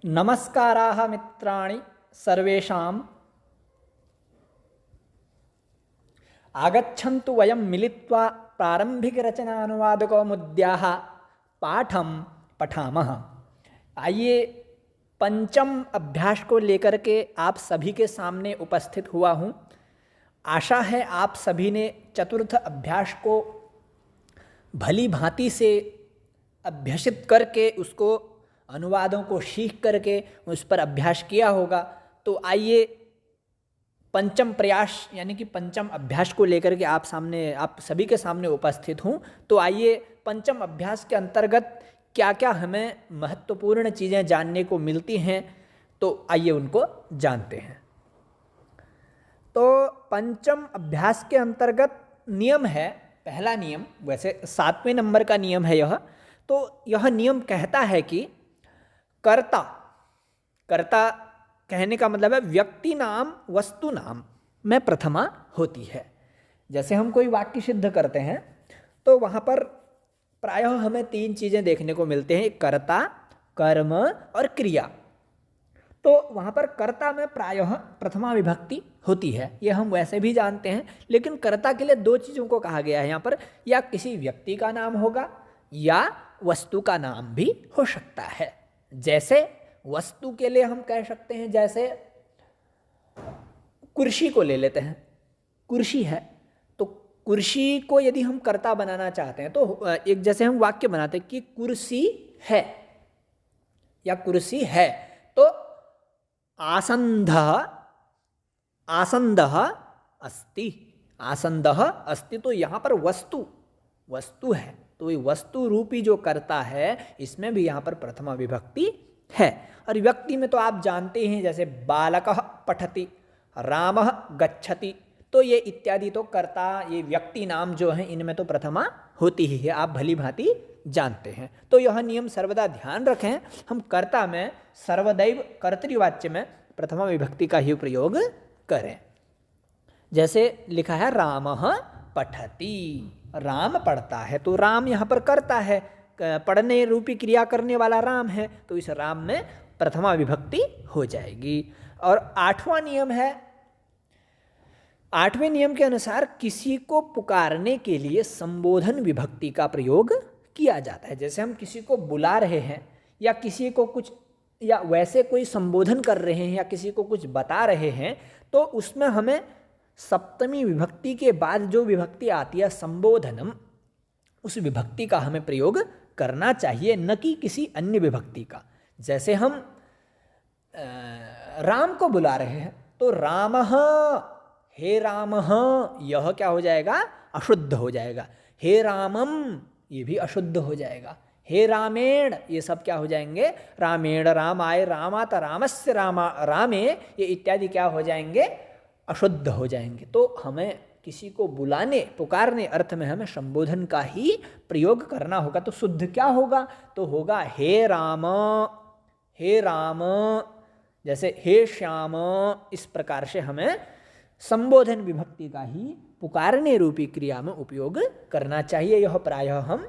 नमस्काराः मित्राणि सर्वेषाम्। आगच्छन्तु वयं मिलित्वा प्रारम्भिकरचनानुवादकौमुद्याः पाठं पठामः। आइए पंचम अभ्यास को लेकर के आप सभी के सामने उपस्थित हुआ हूँ। आशा है आप सभी ने चतुर्थ अभ्यास को भली भांति से अभ्यसित करके उसको अनुवादों को सीख करके उस पर अभ्यास किया होगा। तो आइए पंचम प्रयास यानी कि पंचम अभ्यास को लेकर के आप सभी के सामने उपस्थित हूँ। तो आइए पंचम अभ्यास के अंतर्गत क्या क्या हमें महत्वपूर्ण चीज़ें जानने को मिलती हैं, तो आइए उनको जानते हैं। तो पंचम अभ्यास के अंतर्गत नियम है, पहला नियम, वैसे 7वें नंबर का नियम है यह। तो यह नियम कहता है कि कर्ता कहने का मतलब है व्यक्ति नाम वस्तु नाम में प्रथमा होती है। जैसे हम कोई वाक्य सिद्ध करते हैं तो वहाँ पर प्रायः हमें 3 चीज़ें देखने को मिलते हैं, कर्ता, कर्म और क्रिया। तो वहाँ पर कर्ता में प्रायः प्रथमा विभक्ति होती है, ये हम वैसे भी जानते हैं। लेकिन कर्ता के लिए 2 चीज़ों को कहा गया है यहाँ पर, या किसी व्यक्ति का नाम होगा या वस्तु का नाम भी हो सकता है। जैसे वस्तु के लिए हम कह सकते हैं, जैसे कुर्सी को ले लेते हैं, कुर्सी है तो कुर्सी को यदि हम कर्ता बनाना चाहते हैं तो एक जैसे हम वाक्य बनाते हैं कि कुर्सी है या कुर्सी है, तो आसन्दः अस्ति, तो यहाँ पर वस्तु है, तो ये वस्तु रूपी जो कर्ता है इसमें भी यहाँ पर प्रथमा विभक्ति है। और व्यक्ति में तो आप जानते हैं, जैसे बालकः पठति, रामः गच्छति, तो ये इत्यादि तो कर्ता, ये व्यक्ति नाम जो हैं इनमें तो प्रथमा होती ही है, आप भली भांति जानते हैं। तो यह नियम सर्वदा ध्यान रखें, हम कर्ता में सर्वदैव कर्तृवाच्य में प्रथमा विभक्ति का ही प्रयोग करें। जैसे लिखा है रामः पठति, राम पढ़ता है, तो राम यहाँ पर कर्ता है, पढ़ने रूपी क्रिया करने वाला राम है, तो इस राम में प्रथमा विभक्ति हो जाएगी। और 8वां नियम है, 8वें नियम के अनुसार किसी को पुकारने के लिए संबोधन विभक्ति का प्रयोग किया जाता है। जैसे हम किसी को बुला रहे हैं या किसी को कुछ या वैसे कोई संबोधन कर रहे हैं या किसी को कुछ बता रहे हैं, तो उसमें हमें सप्तमी विभक्ति के बाद जो विभक्ति आती है संबोधनम, उस विभक्ति का हमें प्रयोग करना चाहिए, न कि किसी अन्य विभक्ति का। जैसे हम राम को बुला रहे हैं तो रामः, हे रामः, यह क्या हो जाएगा, अशुद्ध हो जाएगा। हे रामम, ये भी अशुद्ध हो जाएगा। हे रामेण, ये सब क्या हो जाएंगे, रामेण, रामाय, रामात, रामस्य रामे, ये इत्यादि क्या हो जाएंगे, अशुद्ध हो जाएंगे। तो हमें किसी को बुलाने पुकारने अर्थ में हमें संबोधन का ही प्रयोग करना होगा। तो शुद्ध क्या होगा, तो होगा हे राम, हे राम, जैसे हे श्याम, इस प्रकार से हमें संबोधन विभक्ति का ही पुकारने रूपी क्रिया में उपयोग करना चाहिए। यह प्रायः हम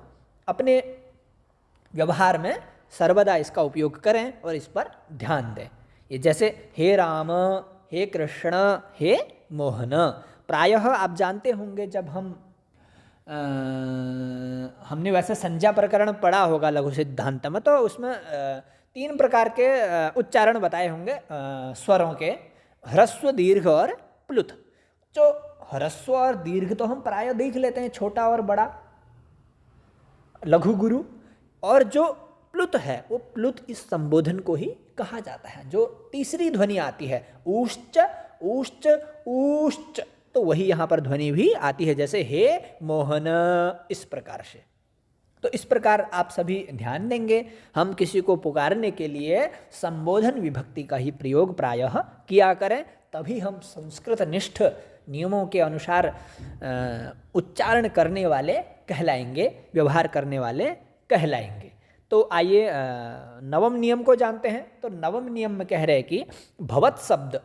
अपने व्यवहार में सर्वदा इसका उपयोग करें और इस पर ध्यान दें। ये जैसे हे राम, हे कृष्ण, हे मोहन, प्रायः आप जानते होंगे, जब हमने वैसे संज्ञा प्रकरण पढ़ा होगा लघु सिद्धांत में, तो उसमें 3 प्रकार के उच्चारण बताए होंगे स्वरों के, ह्रस्व, दीर्घ और प्लुत। जो ह्रस्व और दीर्घ तो हम प्रायः देख लेते हैं, छोटा और बड़ा, लघु गुरु, और जो प्लुत है वो प्लुत इस संबोधन को ही कहा जाता है। जो तीसरी ध्वनि आती है ऊश्च ऊश्च ऊश्च, तो वही यहाँ पर ध्वनि भी आती है, जैसे हे मोहन, इस प्रकार से। तो इस प्रकार आप सभी ध्यान देंगे, हम किसी को पुकारने के लिए संबोधन विभक्ति का ही प्रयोग प्रायः किया करें, तभी हम संस्कृत निष्ठ नियमों के अनुसार उच्चारण करने वाले कहलाएंगे, व्यवहार करने वाले कहलाएंगे। तो आइए 9वें नियम को जानते हैं। तो 9वें नियम में कह रहे हैं कि भवत शब्द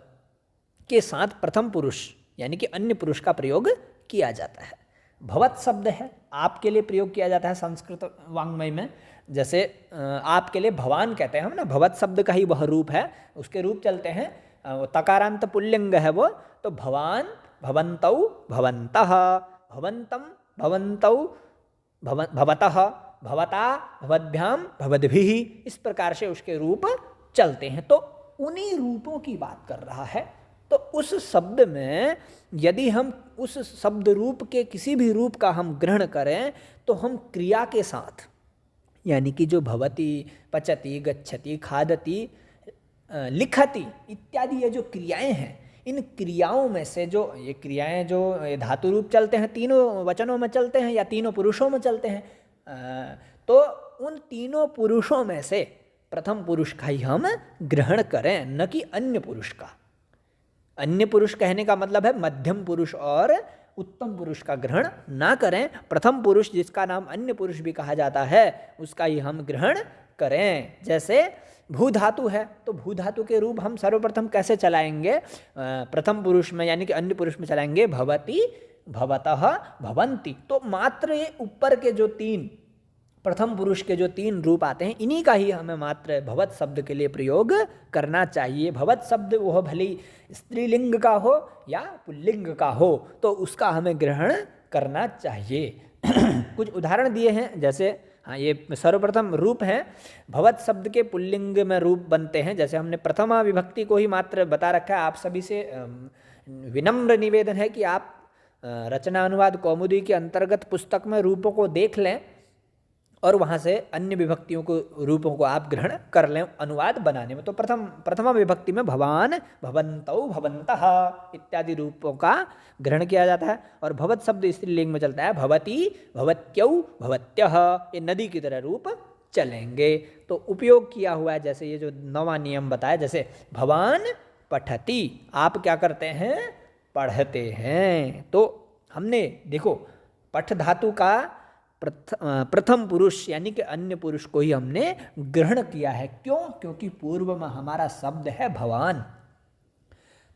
के साथ प्रथम पुरुष यानी कि अन्य पुरुष का प्रयोग किया जाता है। भवत शब्द है, आपके लिए प्रयोग किया जाता है संस्कृत वाङ्मय में। जैसे आपके लिए भवान कहते हैं हम ना, भवत शब्द का ही वह रूप है, उसके रूप चलते हैं, वो तकारांत पुल्लिंग है वो, तो भवान, भवन्तौ, भवन्तः, भवन्तं, भवन्तौ, भवतः, भवता, भवद्भ्याम, भवद्भिः, इस प्रकार से उसके रूप चलते हैं। तो उन्हीं रूपों की बात कर रहा है। तो उस शब्द में यदि हम उस शब्द रूप के किसी भी रूप का हम ग्रहण करें तो हम क्रिया के साथ, यानी कि जो भवति, पचति, गच्छति, खादति, लिखति इत्यादि ये जो क्रियाएं हैं, इन क्रियाओं में से जो ये क्रियाएं जो धातु रूप चलते हैं, तीनों वचनों में चलते हैं या तीनों पुरुषों में चलते हैं, तो उन तीनों पुरुषों में से प्रथम पुरुष का ही हम ग्रहण करें, न कि अन्य पुरुष का। अन्य पुरुष कहने का मतलब है मध्यम पुरुष और उत्तम पुरुष का ग्रहण ना करें। प्रथम पुरुष जिसका नाम अन्य पुरुष भी कहा जाता है उसका ही हम ग्रहण करें। जैसे भू धातु है तो भू धातु के रूप हम सर्वप्रथम कैसे चलाएंगे? प्रथम पुरुष में यानी कि अन्य पुरुष में चलाएंगे भवति, भवतः, भवन्ति। तो मात्र ये ऊपर के जो तीन प्रथम पुरुष के जो तीन रूप आते हैं इन्हीं का ही हमें मात्र भवत शब्द के लिए प्रयोग करना चाहिए। भवत शब्द वह भले स्त्रीलिंग का हो या पुल्लिंग का हो तो उसका हमें ग्रहण करना चाहिए। कुछ उदाहरण दिए हैं, जैसे हाँ ये सर्वप्रथम रूप हैं, भवत शब्द के पुल्लिंग में रूप बनते हैं। जैसे हमने प्रथमा विभक्ति को ही मात्र बता रखा है। आप सभी से विनम्र निवेदन है कि आप रचना अनुवाद कौमुदी के अंतर्गत पुस्तक में रूपों को देख लें और वहाँ से अन्य विभक्तियों को रूपों को आप ग्रहण कर लें अनुवाद बनाने में। तो प्रथमा विभक्ति में भवान, भवन्तौ, भवन्तः इत्यादि रूपों का ग्रहण किया जाता है। और भवत शब्द स्त्रीलिंग में चलता है भवति, भवत्यौ, भवत्यः, ये नदी की तरह रूप चलेंगे। तो उपयोग किया हुआ है, जैसे ये जो 9वां नियम बताया, जैसे भवान पठति, आप क्या करते हैं? पढ़ते हैं। तो हमने देखो पठ धातु का प्रथम पुरुष यानी कि अन्य पुरुष को ही हमने ग्रहण किया है। क्यों? क्योंकि पूर्व में हमारा शब्द है भवान।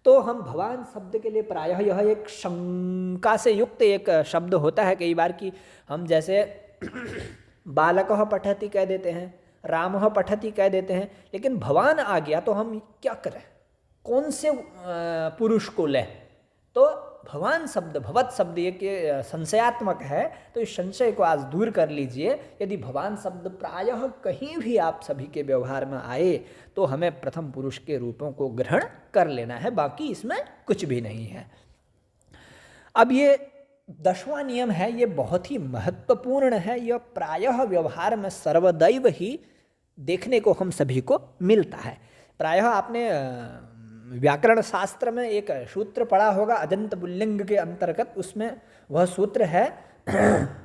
तो हम भवान शब्द के लिए प्रायः यह एक शंका से युक्त एक शब्द होता है कई बार कि हम जैसे बालकः पठति कह देते हैं, रामः पठति कह देते हैं, लेकिन भवान आ गया तो हम क्या करें? कौन से पुरुष को लें? तो भवान शब्द, भवत शब्द ये कि संशयात्मक है, तो इस संशय को आज दूर कर लीजिए। यदि भवान शब्द प्रायः कहीं भी आप सभी के व्यवहार में आए तो हमें प्रथम पुरुष के रूपों को ग्रहण कर लेना है, बाकी इसमें कुछ भी नहीं है। अब ये 10वां नियम है, ये बहुत ही महत्वपूर्ण है। यह प्रायः व्यवहार में सर्वदैव ही देखने को हम सभी को मिलता है। प्रायः आपने व्याकरण शास्त्र में एक सूत्र पढ़ा होगा अजंत पुल्लिंग के अंतर्गत, उसमें वह सूत्र है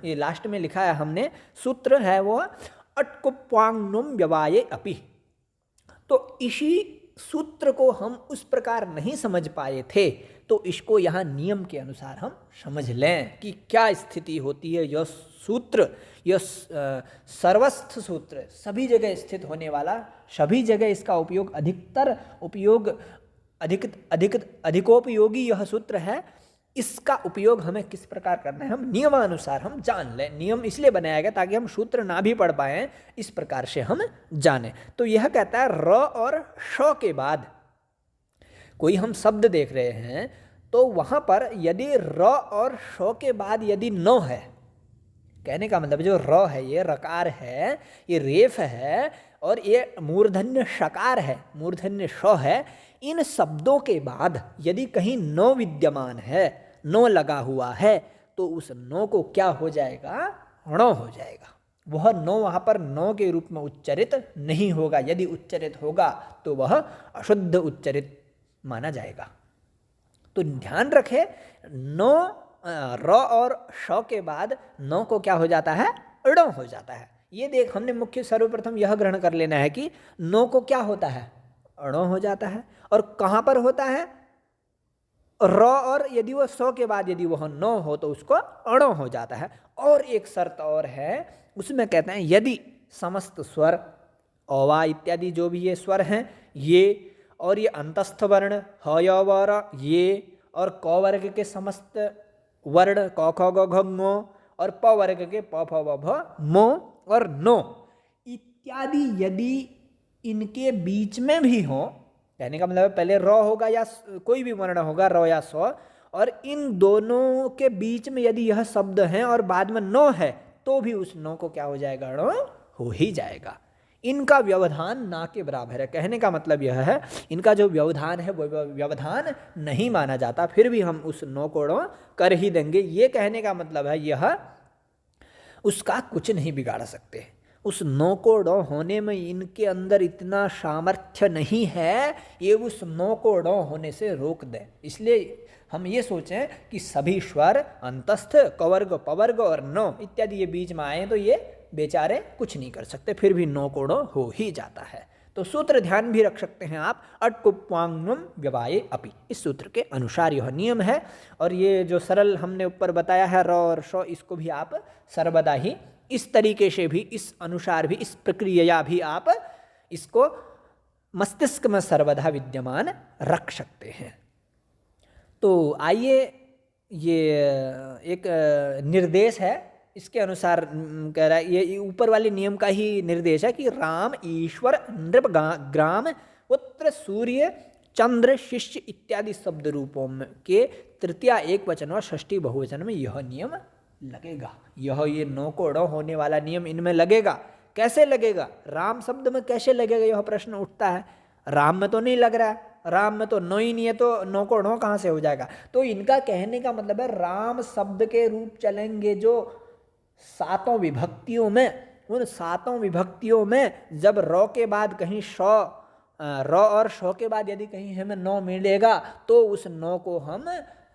ये लास्ट में लिखा है हमने, सूत्र है वो अट्कुप्वांगनुम व्यवाये अपि। तो इसी सूत्र को हम उस प्रकार नहीं समझ पाए थे, तो इसको यहाँ नियम के अनुसार हम समझ लें कि क्या स्थिति होती है। यह सूत्र, यह सर्वस्थ सूत्र, सभी जगह स्थित होने वाला, सभी जगह इसका उपयोग, अधिकतर उपयोग, अधिकोपयोगी यह सूत्र है। इसका उपयोग हमें किस प्रकार करना है, हम नियमानुसार हम जान लें। नियम इसलिए बनाया गया ताकि हम सूत्र ना भी पढ़ पाएं, इस प्रकार से हम जानें। तो यह कहता है र और श के बाद कोई हम शब्द देख रहे हैं तो वहाँ पर यदि र और श के बाद यदि न है, कहने का मतलब जो र है ये रकार है, ये रेफ है और ये मूर्धन्य शकार है, मूर्धन्य श है, इन शब्दों के बाद यदि कहीं नो विद्यमान है, नो लगा हुआ है, तो उस नो को क्या हो जाएगा? णो हो जाएगा। वह नो वहाँ पर नो के रूप में उच्चरित नहीं होगा। यदि उच्चरित होगा तो वह अशुद्ध उच्चरित माना जाएगा। तो ध्यान रखें, नो र और श के बाद नो को क्या हो जाता है? णो हो जाता है। ये देख, हमने मुख्य सर्वप्रथम यह ग्रहण कर लेना है कि नो को क्या होता है? णो हो जाता है। और कहाँ पर होता है? र, और यदि वह स के बाद यदि वह न हो तो उसको अणो हो जाता है। और एक शर्त और है, उसमें कहते हैं यदि समस्त स्वर औवा इत्यादि जो भी ये स्वर हैं ये, और ये अंतस्थ वर्ण ह य व र ये, और क वर्ग के समस्त वर्ण क ख ग घ ङ, और प वर्ग के प फ व भ म और नो, इत्यादि यदि इनके बीच में भी हो, कहने का मतलब पहले र होगा या कोई भी वर्ण होगा, र या स, और इन दोनों के बीच में यदि यह शब्द है और बाद में नो है, तो भी उस नो को क्या हो जाएगा, णो हो ही जाएगा। इनका व्यवधान ना के बराबर है। कहने का मतलब यह है, इनका जो व्यवधान है वो व्यवधान नहीं माना जाता, फिर भी हम उस नो को णो कर ही देंगे। ये कहने का मतलब है यह उसका कुछ नहीं बिगाड़ सकते। उस नो को णो होने में इनके अंदर इतना सामर्थ्य नहीं है, ये उस नो को णो होने से रोक दें। इसलिए हम ये सोचें कि सभी स्वर अंतस्थ, कवर्ग, पवर्ग और नो इत्यादि ये बीच में आए तो ये बेचारे कुछ नहीं कर सकते, फिर भी नो को णो हो ही जाता है। तो सूत्र ध्यान भी रख सकते हैं आप, अट कुप्वांगम व्यवाये अपि, इस सूत्र के अनुसार यह नियम है। और ये जो सरल हमने ऊपर बताया है र और श, इसको भी आप सर्वदा ही इस तरीके से भी, इस अनुसार भी, इस प्रक्रिया भी आप इसको मस्तिष्क में सर्वदा विद्यमान रख सकते हैं। तो आइए, ये एक निर्देश है, इसके अनुसार कह रहा है, ये ऊपर वाले नियम का ही निर्देश है कि राम, ईश्वर, नृप, ग्राम, पुत्र, सूर्य, चंद्र, शिष्य इत्यादि शब्द रूपों में के तृतीया एक वचन और षष्ठी बहुवचन में यह नियम लगेगा। ये नो को णो होने वाला नियम इनमें लगेगा। कैसे लगेगा, राम शब्द में कैसे लगेगा, यह प्रश्न उठता है। राम में तो नहीं लग रहा है, राम में तो नो ही नहीं है, तो नो को णो कहाँ से हो जाएगा। तो इनका कहने का मतलब है राम शब्द के रूप चलेंगे जो सातों विभक्तियों में, उन सातों विभक्तियों में जब र के बाद कहीं श, र और श के बाद यदि कहीं हमें नो मिलेगा तो उस नो को हम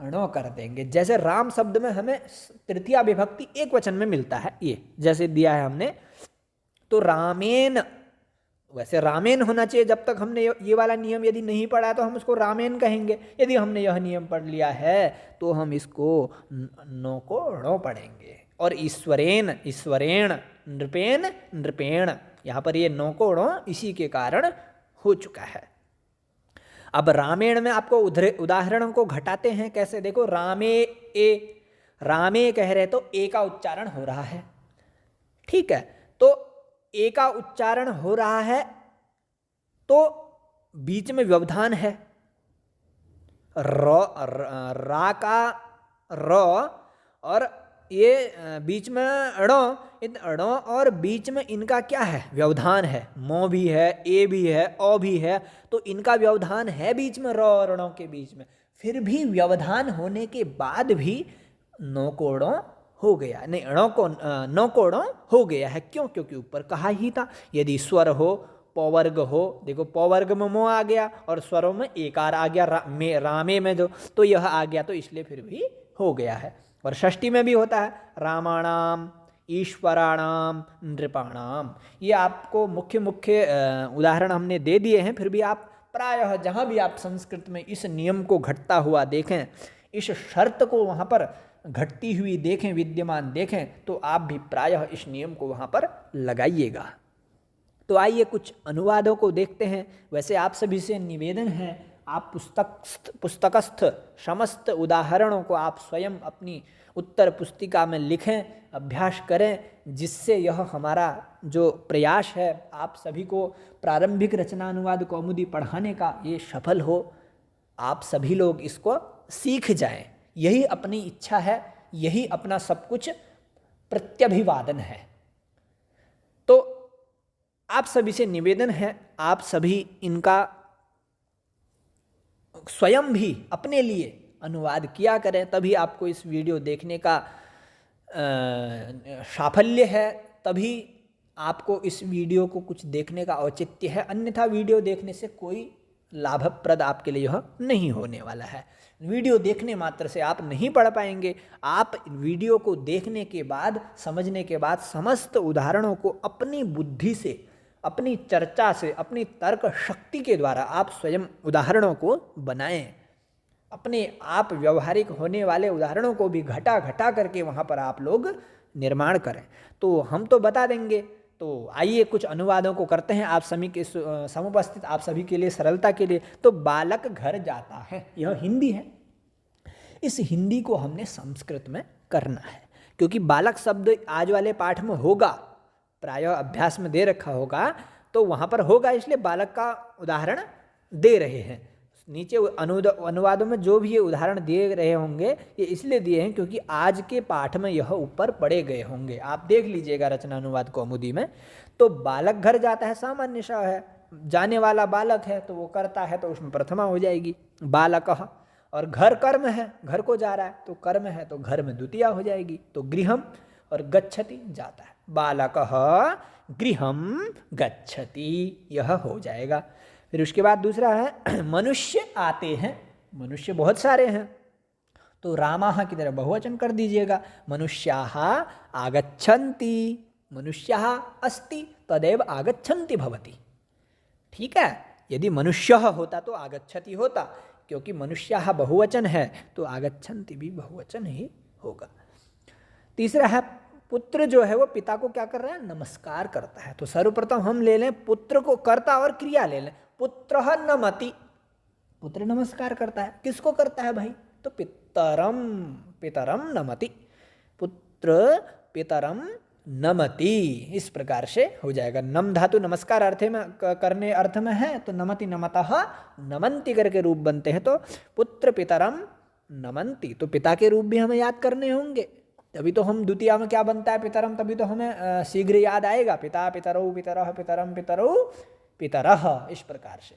णो कर देंगे। जैसे राम शब्द में हमें तृतीया विभक्ति एक वचन में मिलता है, ये जैसे दिया है हमने, तो रामेन, वैसे रामेन होना चाहिए। जब तक हमने ये वाला नियम यदि नहीं पढ़ा तो हम उसको रामेन कहेंगे। यदि हमने यह नियम पढ़ लिया है तो हम इसको नो को णो पढ़ेंगे। और ईश्वरेन, ईश्वरेण, नृपेन, नृपेण, यहाँ पर ये नो को णो इसी के कारण हो चुका है। अब रामेण में आपको उदाहरणों को घटाते हैं कैसे, देखो रामे ए, रामे कह रहे तो ए का उच्चारण हो रहा है, ठीक है। तो ए का उच्चारण हो रहा है तो बीच में व्यवधान है, रा का र और ये बीच में णो, इन णो और बीच में इनका क्या है, व्यवधान है। मो भी है, ए भी है, ओ भी है, तो इनका व्यवधान है बीच में, र और णो के बीच में। फिर भी व्यवधान होने के बाद भी नो को णो हो गया, नहीं नो को णो हो गया है। क्यों, क्योंकि ऊपर कहा ही था यदि स्वर हो, पवर्ग हो, देखो पवर्ग में मो आ गया और स्वरों में एकार आ गया, रामे में जो, तो यह आ गया, तो इसलिए फिर भी हो गया है। और षष्ठी में भी होता है रामाणाम, ईश्वराणाम, नृपाणाम। ये आपको मुख्य उदाहरण हमने दे दिए हैं, फिर भी आप प्रायः जहाँ भी आप संस्कृत में इस नियम को घटता हुआ देखें, इस शर्त को वहाँ पर घटती हुई देखें, विद्यमान देखें, तो आप भी प्रायः इस नियम को वहाँ पर लगाइएगा। तो आइए कुछ अनुवादों को देखते हैं। वैसे आप सभी से निवेदन है, आप पुस्तकस्थ समस्त उदाहरणों को आप स्वयं अपनी उत्तर पुस्तिका में लिखें, अभ्यास करें, जिससे यह हमारा जो प्रयास है आप सभी को प्रारंभिक रचना अनुवाद कौमुदी पढ़ाने का ये सफल हो, आप सभी लोग इसको सीख जाएं। यही अपनी इच्छा है, यही अपना सब कुछ प्रत्यभिवादन है। तो आप सभी से निवेदन है, आप सभी इनका स्वयं भी अपने लिए अनुवाद किया करें, तभी आपको इस वीडियो देखने का साफल्य है, तभी आपको इस वीडियो को कुछ देखने का औचित्य है। अन्यथा वीडियो देखने से कोई लाभप्रद आपके लिए यह नहीं होने वाला है। वीडियो देखने मात्र से आप नहीं पढ़ पाएंगे। आप वीडियो को देखने के बाद, समझने के बाद समस्त उदाहरणों को अपनी बुद्धि से, अपनी चर्चा से, अपनी तर्क शक्ति के द्वारा आप स्वयं उदाहरणों को बनाएं। अपने आप व्यवहारिक होने वाले उदाहरणों को भी घटा घटा करके वहाँ पर आप लोग निर्माण करें। तो हम तो बता देंगे, तो आइए कुछ अनुवादों को करते हैं आप सभी के समुपस्थित, आप सभी के लिए सरलता के लिए। तो बालक घर जाता है, यह हिंदी है। इस हिंदी को हमने संस्कृत में करना है, क्योंकि बालक शब्द आज वाले पाठ में होगा, प्रायः अभ्यास में दे रखा होगा तो वहाँ पर होगा, इसलिए बालक का उदाहरण दे रहे हैं। नीचे अनुवादों में जो भी ये उदाहरण दिए रहे होंगे ये इसलिए दिए हैं क्योंकि आज के पाठ में यह ऊपर पढ़े गए होंगे। आप देख लीजिएगा रचना अनुवाद कौमुदी में। तो बालक घर जाता है, सामान्य सा है, जाने वाला बालक है तो वो करता है, तो उसमें प्रथमा हो जाएगी बालकः। और घर कर्म है, घर को जा रहा है तो कर्म है, तो घर में द्वितीया हो जाएगी, तो गृहम। और गच्छति जाता है, बालकः गृहम गच्छति, यह हो जाएगा। फिर उसके बाद दूसरा है मनुष्य आते हैं, मनुष्य बहुत सारे हैं, तो रामाः की तरह बहुवचन कर दीजिएगा, मनुष्याः आगच्छन्ति, मनुष्यः अस्ति तदेव आगच्छन्ति भवति। ठीक है, यदि मनुष्यः होता तो आगच्छति होता, क्योंकि मनुष्याः बहुवचन है तो आगच्छन्ति भी बहुवचन ही होगा। तीसरा है पुत्र जो है वो पिता को क्या कर रहा है, नमस्कार करता है। तो सर्वप्रथम हम ले लें पुत्र को, कर्ता और क्रिया ले लें। पुत्रः नमति, पुत्र नमस्कार करता है, किसको करता है भाई, तो पितरम, पितरम नमति, पुत्र पितरम नमति, इस प्रकार से हो जाएगा। नम धातु नमस्कार अर्थ में करने अर्थ में है, तो नमति नमतः नमन्ति करके रूप बनते हैं, तो पुत्र पितरम नमन्ति, तो पिता के रूप भी हमें याद करने होंगे, तभी तो हम द्वितीया में क्या बनता है पितरम, तभी तो हमें शीघ्र याद आएगा, पिता पितरौ पितरः पितरम पितरौ पितरः, इस प्रकार से।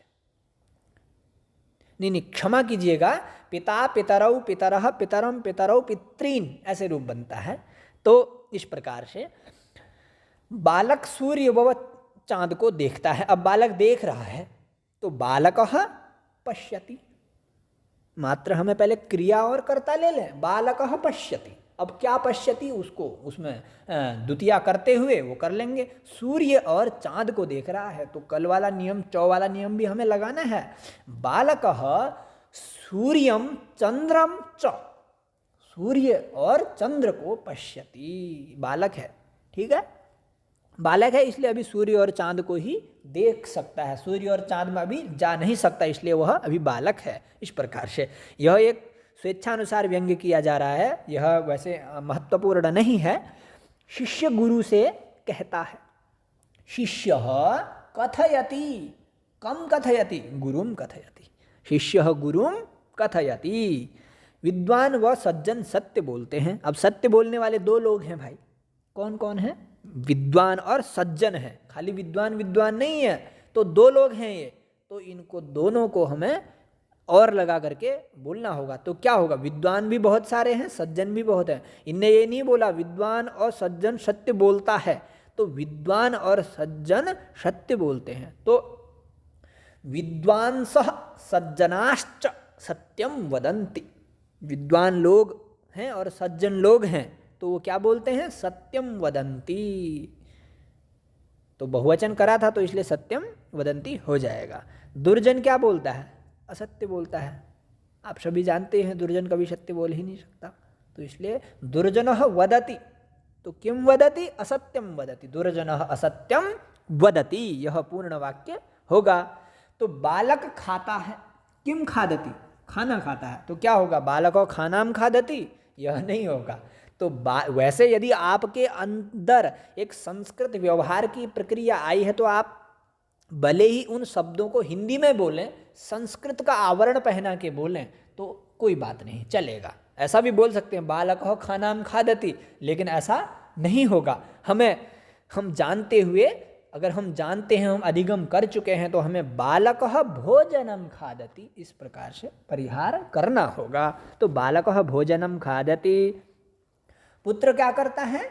नहीं, क्षमा कीजिएगा, पिता पितरौ पितरः पितरम पितरौ पितॄन्, ऐसे रूप बनता है। तो इस प्रकार से बालक सूर्य व चांद को देखता है। अब बालक देख रहा है तो बालकः पश्यति, मात्र हमें पहले क्रिया और कर्ता ले लें, बालकः पश्यति। अब क्या पश्यति, उसको उसमें द्वितीया करते हुए वो कर लेंगे। सूर्य और चांद को देख रहा है, तो कल वाला नियम, चौ वाला नियम भी हमें लगाना है। बालकः सूर्यम चंद्रम च, सूर्य और चंद्र को पश्यति, बालक है, ठीक है, बालक है, इसलिए अभी सूर्य और चांद को ही देख सकता है, सूर्य और चांद में अभी जा नहीं सकता, इसलिए वह अभी बालक है। इस प्रकार से यह एक स्वेच्छानुसार व्यंग्य किया जा रहा है, यह वैसे महत्वपूर्ण नहीं है। शिष्य गुरु से कहता है, शिष्य कथयति, कम कथयति गुरुम कथयति, शिष्य गुरुम कथयति। विद्वान व सज्जन सत्य बोलते हैं। अब सत्य बोलने वाले दो लोग हैं भाई, कौन कौन है, विद्वान और सज्जन है, खाली विद्वान विद्वान नहीं है, तो दो लोग हैं ये, तो इनको दोनों को हमें और लगा करके बोलना होगा। तो क्या होगा, विद्वान भी बहुत सारे हैं, सज्जन भी बहुत हैं। इनने ये नहीं बोला विद्वान और सज्जन सत्य बोलता है, तो विद्वान और सज्जन सत्य बोलते हैं। तो विद्वांसः सज्जनाश्च सत्यम वदन्ति, विद्वान लोग हैं और सज्जन लोग हैं, तो वो क्या बोलते हैं, सत्यम वदन्ति। तो बहुवचन करा था तो इसलिए सत्यम वदन्ति हो जाएगा। दुर्जन क्या बोलता है, असत्य बोलता है। आप सभी जानते हैं दुर्जन कभी सत्य बोल ही नहीं सकता, तो इसलिए दुर्जनः वदति, तो किम वदति, असत्यम वदति, दुर्जनः असत्यम वदति, यह पूर्ण वाक्य होगा। तो बालक खाता है, किम खादति, खाना खाता है, तो क्या होगा, बालको खानाम खादति, यह नहीं होगा। तो वैसे यदि आपके अंदर एक संस्कृत व्यवहार की प्रक्रिया आई है तो आप भले ही उन शब्दों को हिंदी में बोलें, संस्कृत का आवरण पहना के बोलें तो कोई बात नहीं, चलेगा। ऐसा भी बोल सकते हैं बालकः खानाम खादति, लेकिन ऐसा नहीं होगा। हम जानते हुए, अगर हम जानते हैं, हम अधिगम कर चुके हैं, तो हमें बालकः भोजनम खादति इस प्रकार से परिहार करना होगा। तो बालकः भोजनम खादति, पुत्र क्या करता है,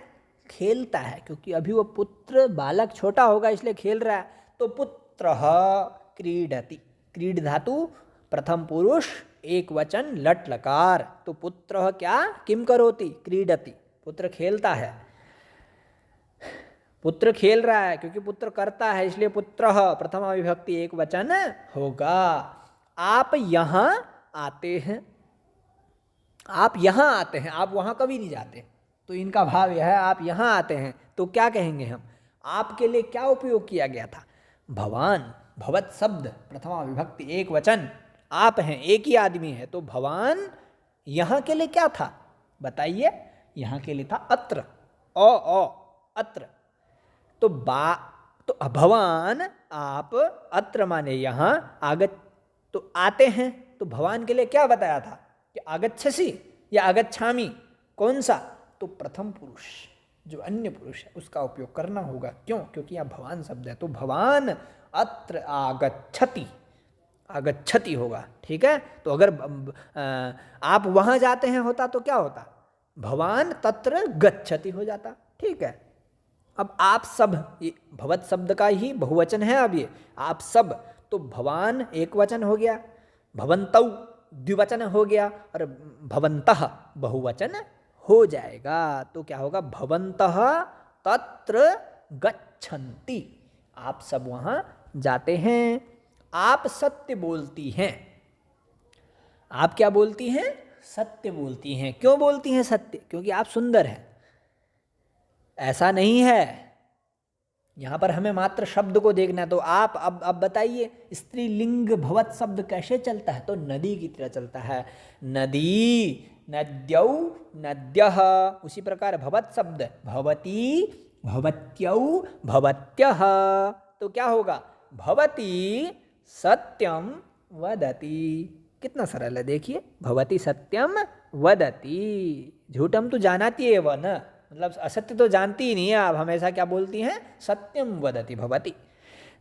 खेलता है, क्योंकि अभी वो पुत्र बालक छोटा होगा इसलिए खेल रहा है। तो पुत्रः क्रीडति, क्रीड धातु प्रथम पुरुष एक वचन लट लकार, तो पुत्रः क्या, किम करोति, क्रीडति, पुत्र खेलता है, पुत्र खेल रहा है, क्योंकि पुत्र करता है इसलिए पुत्रः प्रथमा विभक्ति एक वचन होगा। आप यहाँ आते हैं, आप यहाँ आते हैं, आप वहाँ कभी नहीं जाते, तो इनका भाव यह है, आप यहाँ आते हैं, तो क्या कहेंगे हम, आपके लिए क्या उपयोग किया गया था, भवान, भवत शब्द प्रथमा विभक्ति एक वचन, आप हैं, एक ही आदमी है, तो भवान यहाँ के लिए क्या था बताइए, यहाँ के लिए था अत्र, अत्र। तो तो भवान आप, अत्र माने यहाँ, आगत तो आते हैं, तो भवान के लिए क्या बताया था कि आगच्छसि या आगच्छामि, कौन सा, तो प्रथम पुरुष जो अन्य पुरुष है उसका उपयोग करना होगा। क्यों? क्योंकि यहाँ भवान शब्द है, तो भवान अत्र आगच्छति, आगच्छति होगा। ठीक है, तो अगर आप वहाँ जाते हैं होता तो क्या होता, भवान तत्र गच्छति हो जाता। ठीक है, अब आप सब, ये भवत शब्द का ही बहुवचन है। अब ये आप सब, तो भवान एक वचन हो गया, भवन्तौ द्विवचन हो गया, और भवन्तः बहुवचन हो जाएगा। तो क्या होगा, भवन्तः तत्र गच्छन्ति, आप सब वहाँ जाते हैं। आप सत्य बोलती हैं, आप क्या बोलती हैं, सत्य बोलती हैं। क्यों बोलती हैं सत्य? क्योंकि आप सुंदर हैं। ऐसा नहीं है, यहाँ पर हमें मात्र शब्द को देखना है। तो आप अब बताइए, स्त्रीलिंग भवत शब्द कैसे चलता है? तो नदी की तरह चलता है, नदी, नद्यौ, नद्यः। उसी प्रकार भवत शब्द भवती, भवत्यौ, भवत्यः। तो क्या होगा, भवती सत्यम वदति। कितना सरल है, देखिए, भवती सत्यम वदति। झूठम तो जानाती है वह न, मतलब असत्य तो जानती ही नहीं है। आप हमेशा क्या बोलती हैं, सत्यम वदति भवती।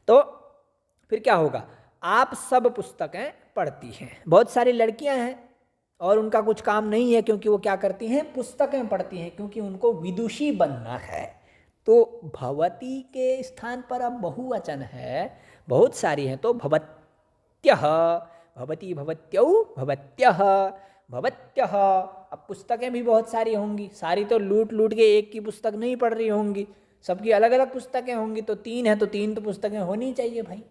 तो फिर क्या होगा, आप सब पुस्तकें पढ़ती हैं। बहुत सारी लड़कियां हैं और उनका कुछ काम नहीं है, क्योंकि वो क्या करती हैं, पुस्तकें पढ़ती हैं, क्योंकि उनको विदुषी बनना है। तो भवती के स्थान पर अब बहुवचन है, बहुत सारी हैं, तो भवत्यः, भवती, भवत्यौ, भवत्यः, भवत्यः। अब पुस्तकें भी बहुत सारी होंगी, सारी तो लूट लूट के एक की पुस्तक नहीं पढ़ रही होंगी, सबकी अलग अलग पुस्तकें होंगी। तो 3 है तो 3 तो पुस्तकें होनी चाहिए भाई,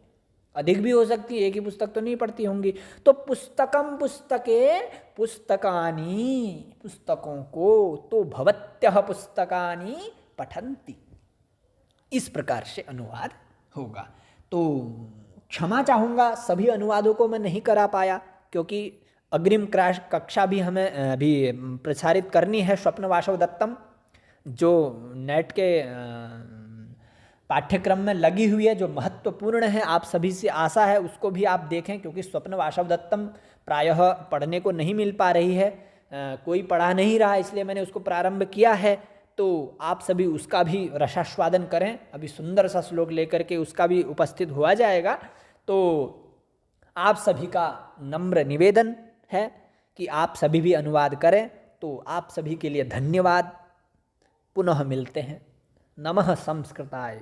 अधिक भी हो सकती है, एक ही पुस्तक तो नहीं पढ़ती होंगी। तो पुस्तकम, पुस्तके, पुस्तकानि, पुस्तकों को, तो भवत्यः पुस्तकानि पठन्ति। इस प्रकार से अनुवाद होगा। तो क्षमा चाहूँगा, सभी अनुवादों को मैं नहीं करा पाया, क्योंकि अग्रिम कक्षा भी हमें अभी प्रसारित करनी है, स्वप्न वासव दत्तम, जो नेट के पाठ्यक्रम में लगी हुई है, जो महत्वपूर्ण है। आप सभी से आशा है उसको भी आप देखें, क्योंकि स्वप्न वासव दत्तम प्रायः पढ़ने को नहीं मिल पा रही है, कोई पढ़ा नहीं रहा, इसलिए मैंने उसको प्रारंभ किया है। तो आप सभी उसका भी रसास्वादन करें। अभी सुंदर सा श्लोक लेकर के उसका भी उपस्थित हुआ जाएगा। तो आप सभी का नम्र निवेदन है कि आप सभी भी अनुवाद करें। तो आप सभी के लिए धन्यवाद। पुनः मिलते हैं। नमः संस्कृताय।